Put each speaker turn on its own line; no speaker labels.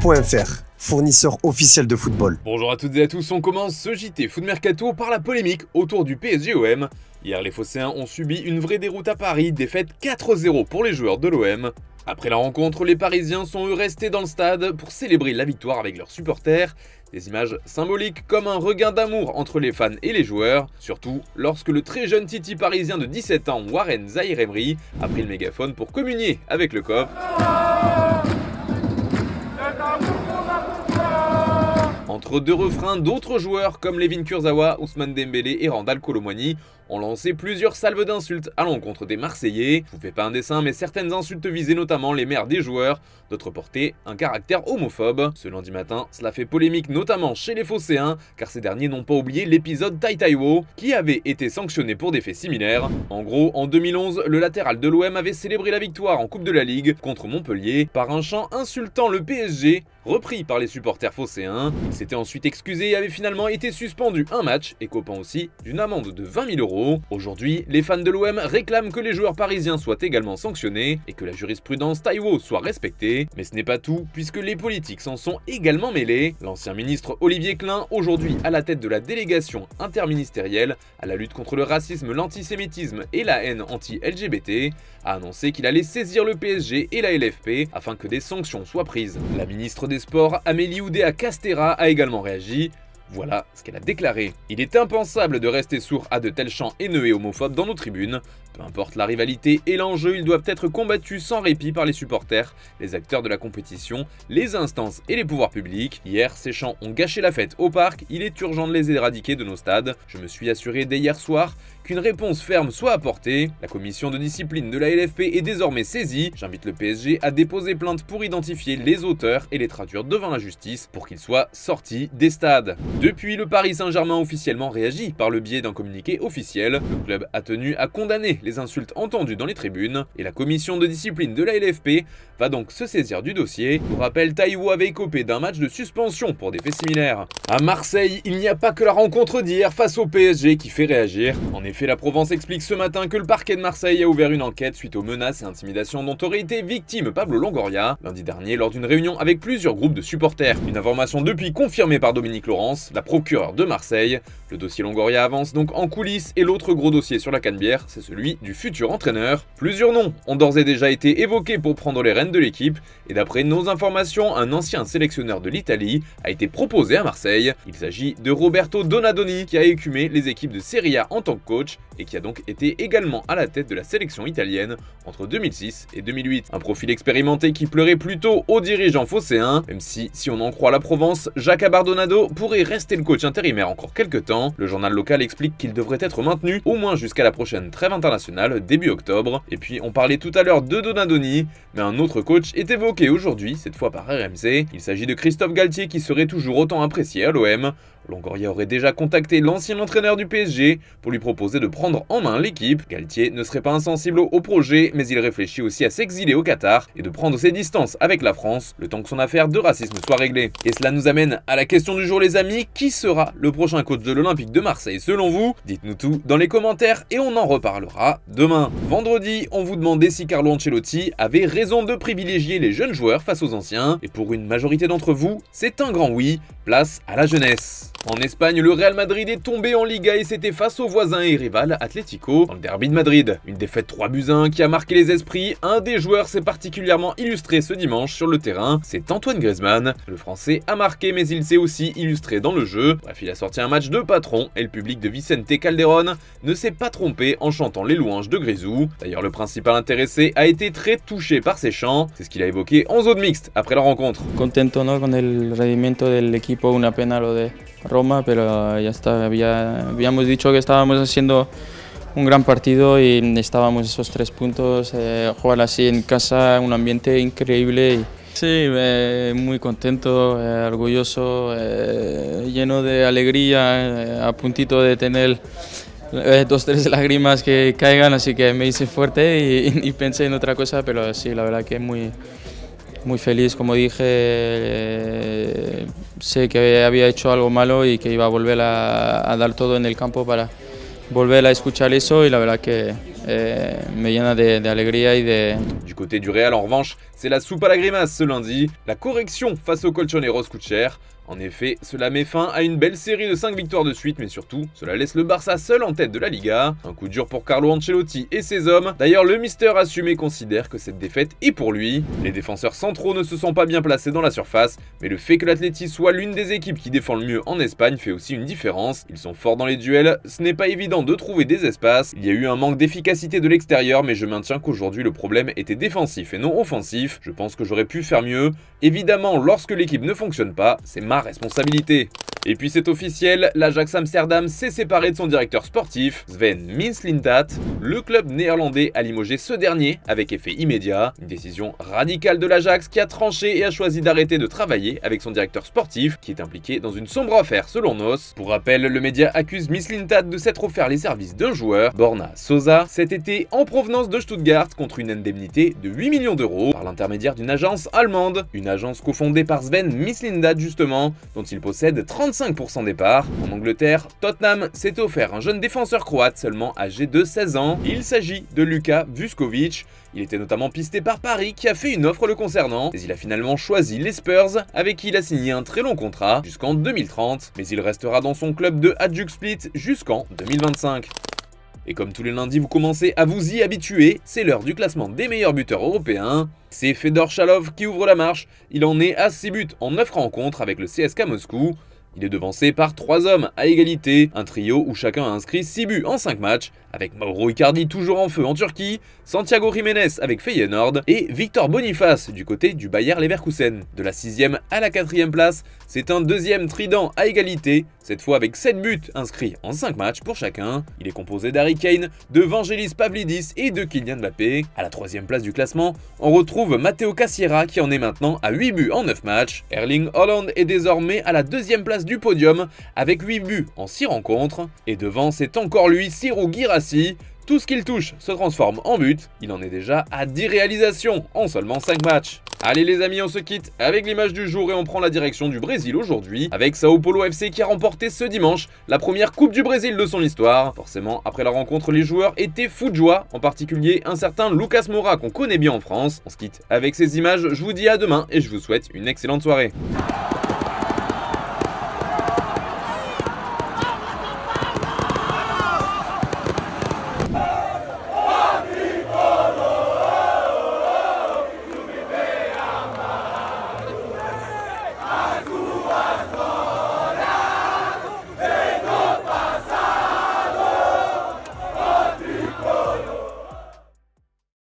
JT.fr, fournisseur officiel de football.
Bonjour à toutes et à tous, on commence ce JT Foot Mercato par la polémique autour du PSG-OM. Hier, les Phocéens ont subi une vraie déroute à Paris, défaite 4-0 pour les joueurs de l'OM. Après la rencontre, les Parisiens sont eux restés dans le stade pour célébrer la victoire avec leurs supporters. Des images symboliques comme un regain d'amour entre les fans et les joueurs, surtout lorsque le très jeune Titi parisien de 17 ans, Warren Zaïre-Emery, a pris le mégaphone pour communier avec le COP. Entre deux refrains, d'autres joueurs comme Layvin Kurzawa, Ousmane Dembélé et Randal Kolo Muani ont lancé plusieurs salves d'insultes à l'encontre des Marseillais. Je vous fais pas un dessin, mais certaines insultes visaient notamment les mères des joueurs, d'autres portaient un caractère homophobe. Ce lundi matin, cela fait polémique notamment chez les Phocéens, car ces derniers n'ont pas oublié l'épisode Tai Taiwo, qui avait été sanctionné pour des faits similaires. En gros, en 2011, le latéral de l'OM avait célébré la victoire en Coupe de la Ligue contre Montpellier par un chant insultant le PSG, repris par les supporters phocéens. Il s'était ensuite excusé et avait finalement été suspendu un match, écopant aussi d'une amende de 20 000 €. Aujourd'hui, les fans de l'OM réclament que les joueurs parisiens soient également sanctionnés et que la jurisprudence Taiwo soit respectée. Mais ce n'est pas tout, puisque les politiques s'en sont également mêlés. L'ancien ministre Olivier Klein, aujourd'hui à la tête de la délégation interministérielle à la lutte contre le racisme, l'antisémitisme et la haine anti-LGBT, a annoncé qu'il allait saisir le PSG et la LFP afin que des sanctions soient prises. La ministre des Sports, Amélie Oudéa-Castéra, a également réagi. Voilà ce qu'elle a déclaré. Il est impensable de rester sourd à de tels chants haineux et homophobes dans nos tribunes. Peu importe la rivalité et l'enjeu, ils doivent être combattus sans répit par les supporters, les acteurs de la compétition, les instances et les pouvoirs publics. Hier, ces chants ont gâché la fête au parc, il est urgent de les éradiquer de nos stades. Je me suis assuré dès hier soir qu'une réponse ferme soit apportée. La commission de discipline de la LFP est désormais saisie. J'invite le PSG à déposer plainte pour identifier les auteurs et les traduire devant la justice pour qu'ils soient sortis des stades. Depuis, le Paris Saint-Germain a officiellement réagi par le biais d'un communiqué officiel. Le club a tenu à condamner les insultes entendues dans les tribunes et la commission de discipline de la LFP va donc se saisir du dossier. Pour rappel, Taiwo avait écopé d'un match de suspension pour des faits similaires. À Marseille, il n'y a pas que la rencontre d'hier face au PSG qui fait réagir. En effet, la Provence explique ce matin que le parquet de Marseille a ouvert une enquête suite aux menaces et intimidations dont aurait été victime Pablo Longoria lundi dernier lors d'une réunion avec plusieurs groupes de supporters. Une information depuis confirmée par Dominique Laurence, la procureure de Marseille. Le dossier Longoria avance donc en coulisses et l'autre gros dossier sur la Canebière, c'est celui du futur entraîneur. Plusieurs noms ont d'ores et déjà été évoqués pour prendre les rênes de l'équipe et d'après nos informations, un ancien sélectionneur de l'Italie a été proposé à Marseille. Il s'agit de Roberto Donadoni qui a écumé les équipes de Serie A en tant que coach et qui a donc été également à la tête de la sélection italienne entre 2006 et 2008. Un profil expérimenté qui pleurait plutôt aux dirigeants phocéens, même si on en croit la Provence, Jacques Abardonado pourrait rester le coach intérimaire encore quelques temps. Le journal local explique qu'il devrait être maintenu au moins jusqu'à la prochaine trêve internationale début octobre. Et puis on parlait tout à l'heure de Donadoni, mais un autre coach est évoqué aujourd'hui, cette fois par RMC. Il s'agit de Christophe Galtier qui serait toujours autant apprécié à l'OM. Longoria aurait déjà contacté l'ancien entraîneur du PSG pour lui proposer de prendre en main l'équipe. Galtier ne serait pas insensible au projet, mais il réfléchit aussi à s'exiler au Qatar et de prendre ses distances avec la France, le temps que son affaire de racisme soit réglée. Et cela nous amène à la question du jour les amis, qui sera le prochain coach de l'Olympique de Marseille selon vous? Dites-nous tout dans les commentaires et on en reparlera demain. Vendredi, on vous demandait si Carlo Ancelotti avait raison de privilégier les jeunes joueurs face aux anciens, et pour une majorité d'entre vous, c'est un grand oui, place à la jeunesse. En Espagne, le Real Madrid est tombé en Liga et c'était face au voisin et rival Atlético dans le derby de Madrid. Une défaite 3-1 qui a marqué les esprits. Un des joueurs s'est particulièrement illustré ce dimanche sur le terrain, c'est Antoine Griezmann. Le Français a marqué mais il s'est aussi illustré dans le jeu. Bref, il a sorti un match de patron et le public de Vicente Calderón ne s'est pas trompé en chantant les louanges de Grisou. D'ailleurs, le principal intéressé a été très touché par ses chants. C'est ce qu'il a évoqué en zone mixte après la rencontre.
Contento, ¿no? Con el rendimiento del equipo, una pena lo de Roma, pero ya está, habíamos dicho que estábamos haciendo un gran partido y estábamos esos 3 puntos, jugar así en casa, un ambiente increíble. Sí, muy contento, orgulloso, lleno de alegría, a puntito de tener 2-3 lágrimas que caigan, así que me hice fuerte y pensé en otra cosa, pero sí, la verdad que muy feliz, como dije, sé que había hecho algo malo y que iba a volver a dar todo en el campo para volver a escuchar eso y la verdad que me llena de alegría y de...
Du côté du Real en revanche, c'est la soupe à la grimace ce lundi. La correction face aux Colchoneros coûte cher. En effet, cela met fin à une belle série de 5 victoires de suite, mais surtout, cela laisse le Barça seul en tête de la Liga. Un coup dur pour Carlo Ancelotti et ses hommes. D'ailleurs, le Mister assumé considère que cette défaite est pour lui. Les défenseurs centraux ne se sont pas bien placés dans la surface, mais le fait que l'Atleti soit l'une des équipes qui défend le mieux en Espagne fait aussi une différence. Ils sont forts dans les duels, ce n'est pas évident de trouver des espaces. Il y a eu un manque d'efficacité de l'extérieur, mais je maintiens qu'aujourd'hui le problème était défensif et non offensif. Je pense que j'aurais pu faire mieux. Évidemment, lorsque l'équipe ne fonctionne pas, c'est ma responsabilité. Et puis c'est officiel, l'Ajax Amsterdam s'est séparé de son directeur sportif, Sven Mislintat. Le club néerlandais a limogé ce dernier avec effet immédiat. Une décision radicale de l'Ajax qui a tranché et a choisi d'arrêter de travailler avec son directeur sportif qui est impliqué dans une sombre affaire selon Nos. Pour rappel, le média accuse Mislintat de s'être offert les services d'un joueur, Borna Sosa, cet été en provenance de Stuttgart contre une indemnité de 8 millions d'euros par l'intermédiaire d'une agence allemande. Une agence cofondée par Sven Mislintat justement, dont il possède 35% des parts. En Angleterre, Tottenham s'est offert un jeune défenseur croate seulement âgé de 16 ans. Il s'agit de Luka Vuskovic. Il était notamment pisté par Paris qui a fait une offre le concernant, mais il a finalement choisi les Spurs avec qui il a signé un très long contrat jusqu'en 2030. Mais il restera dans son club de Hajduk Split jusqu'en 2025. Et comme tous les lundis vous commencez à vous y habituer, c'est l'heure du classement des meilleurs buteurs européens. C'est Fedor Chalov qui ouvre la marche, il en est à 6 buts en 9 rencontres avec le CSKA Moscou. Il est devancé par 3 hommes à égalité, un trio où chacun a inscrit 6 buts en 5 matchs, avec Mauro Icardi toujours en feu en Turquie, Santiago Jiménez avec Feyenoord et Victor Boniface du côté du Bayer Leverkusen. De la 6e à la 4e place, c'est un deuxième trident à égalité, cette fois avec 7 buts inscrits en 5 matchs pour chacun. Il est composé d'Harry Kane, de Vangelis Pavlidis et de Kylian Mbappé. À la 3e place du classement, on retrouve Matteo Cassiera qui en est maintenant à 8 buts en 9 matchs. Erling Haaland est désormais à la 2e place du podium avec 8 buts en 6 rencontres. Et devant, c'est encore lui, Serhou Guirassy. Tout ce qu'il touche se transforme en but. Il en est déjà à 10 réalisations en seulement 5 matchs. Allez les amis, on se quitte avec l'image du jour et on prend la direction du Brésil aujourd'hui avec Sao Paulo FC qui a remporté ce dimanche la première Coupe du Brésil de son histoire. Forcément, après la rencontre, les joueurs étaient fous de joie, en particulier un certain Lucas Moura qu'on connaît bien en France. On se quitte avec ces images, je vous dis à demain et je vous souhaite une excellente soirée.